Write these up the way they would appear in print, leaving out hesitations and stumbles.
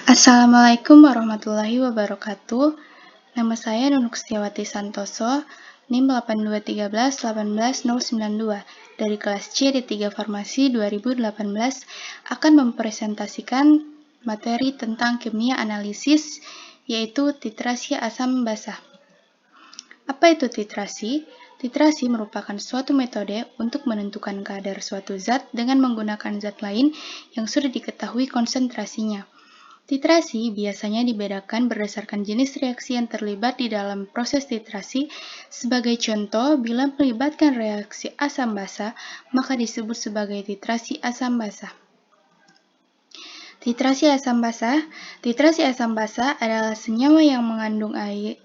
Assalamualaikum warahmatullahi wabarakatuh. Nama saya Nunuk Setiawati Santoso, NIM 821318092 dari kelas C D3 Farmasi 2018 akan mempresentasikan materi tentang kimia analisis, yaitu titrasi asam basa. Apa itu titrasi? Titrasi merupakan suatu metode untuk menentukan kadar suatu zat dengan menggunakan zat lain yang sudah diketahui konsentrasinya. Titrasi biasanya dibedakan berdasarkan jenis reaksi yang terlibat di dalam proses titrasi. Sebagai contoh, bila melibatkan reaksi asam basa, maka disebut sebagai titrasi asam basa. Titrasi asam basa adalah senyawa yang mengandung air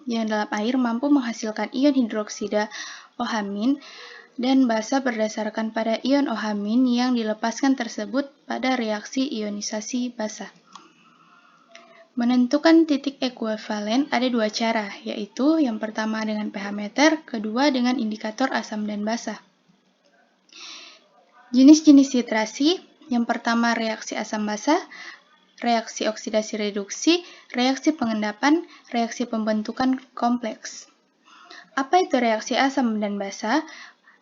yang dalam air mampu menghasilkan ion hidroksida OH- dan basa berdasarkan pada ion OH- yang dilepaskan tersebut pada reaksi ionisasi basa. Menentukan titik ekuivalen ada dua cara, yaitu yang pertama dengan pH meter, kedua dengan indikator asam dan basa. Jenis-jenis titrasi, yang pertama reaksi asam basa, reaksi oksidasi reduksi, reaksi pengendapan, reaksi pembentukan kompleks. Apa itu reaksi asam dan basa?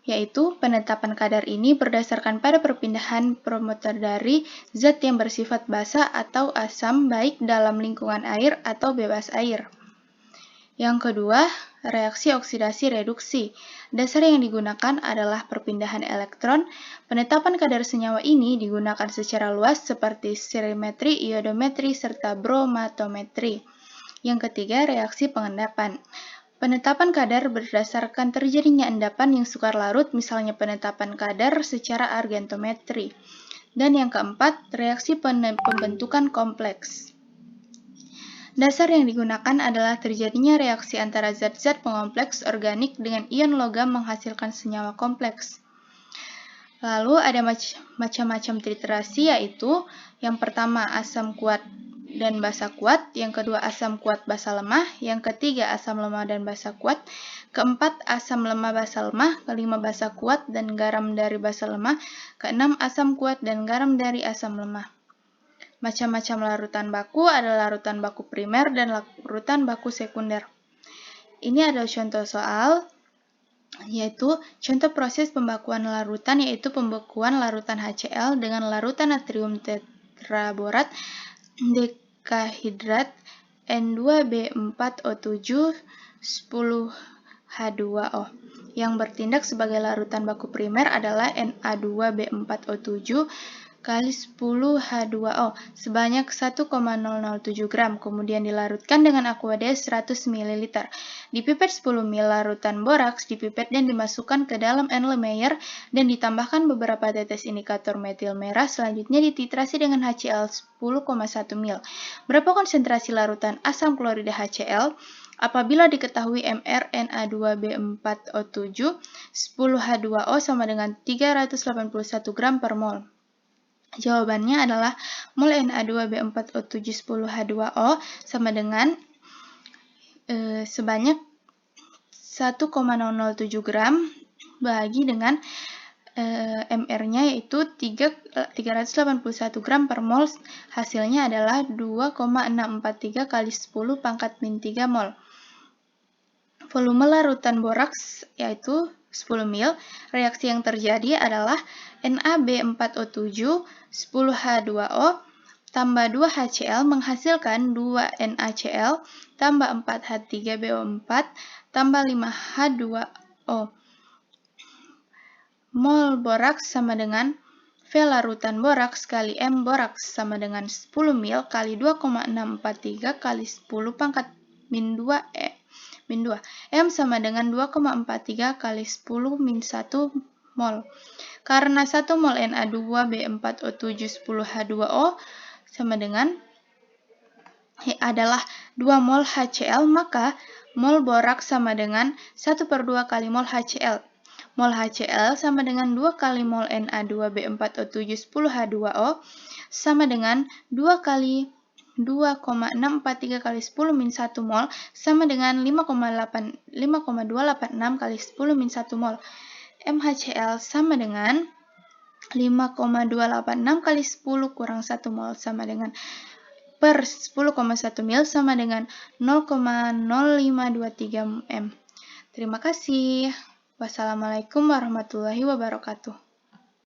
Yaitu penetapan kadar ini berdasarkan pada perpindahan promoter dari zat yang bersifat basa atau asam baik dalam lingkungan air atau bebas air. Yang kedua, reaksi oksidasi reduksi. Dasar yang digunakan adalah perpindahan elektron. Penetapan kadar senyawa ini digunakan secara luas seperti sterimetri, iodometri, serta bromatometri. Yang ketiga, reaksi pengendapan. Penetapan kadar berdasarkan terjadinya endapan yang sukar larut, misalnya penetapan kadar secara argentometri. Dan yang keempat, reaksi pembentukan kompleks. Dasar yang digunakan adalah terjadinya reaksi antara zat-zat pengompleks organik dengan ion logam menghasilkan senyawa kompleks. Lalu ada macam-macam titrasi, yaitu yang pertama asam kuat dan basa kuat, yang kedua asam kuat basa lemah, yang ketiga asam lemah dan basa kuat, keempat asam lemah basa lemah, kelima basa kuat dan garam dari basa lemah, keenam asam kuat dan garam dari asam lemah. Macam-macam larutan baku ada larutan baku primer dan larutan baku sekunder. Ini adalah contoh soal, yaitu contoh proses pembakuan larutan, yaitu pembekuan larutan HCl dengan larutan natrium tetraborat dekahidrat N2B4O7 10H2O. Yang bertindak sebagai larutan baku primer adalah Na2B4O7 kali 10H2O sebanyak 1,007 gram, kemudian dilarutkan dengan Aquades 100 ml. Dipipet 10 ml larutan boraks, dipipet dan dimasukkan ke dalam Erlenmeyer dan ditambahkan beberapa tetes indikator metil merah, selanjutnya dititrasi dengan HCl 10,1 ml. Berapa konsentrasi larutan asam klorida HCl? Apabila diketahui mRNA2B4O7 10H2O sama dengan 381 gram per mol. Jawabannya adalah mol Na2B4O7 10H2O sama dengan sebanyak 1,007 gram bagi dengan MR-nya yaitu 381 gram per mol, hasilnya adalah 2,643 kali 10 pangkat min 3 mol. Volume larutan boraks yaitu 10 ml. Reaksi yang terjadi adalah NaB4O7 10H2O tambah 2HCl menghasilkan 2 NaCl tambah 4H3BO4 tambah 5H2O. Mol boraks sama dengan V larutan boraks kali M boraks sama dengan 10 ml kali 2,643 kali 10 pangkat min 2 M sama dengan 2,43 kali 10 min 1 mol. Karena 1 mol Na2B4O7 10H2O sama dengan adalah 2 mol HCl, maka mol boraks sama dengan 1/2 kali mol HCl. Mol HCl sama dengan 2 kali mol Na2B4O7 10H2O sama dengan 2 kali 2,643 kali 10 min 1 mol sama dengan 5,286 kali 10 min 1 mol. MHCl sama dengan 5,286 kali 10 kurang 1 mol sama dengan per 10,1 mil sama dengan 0,0523 m. Terima kasih. Wassalamualaikum warahmatullahi wabarakatuh.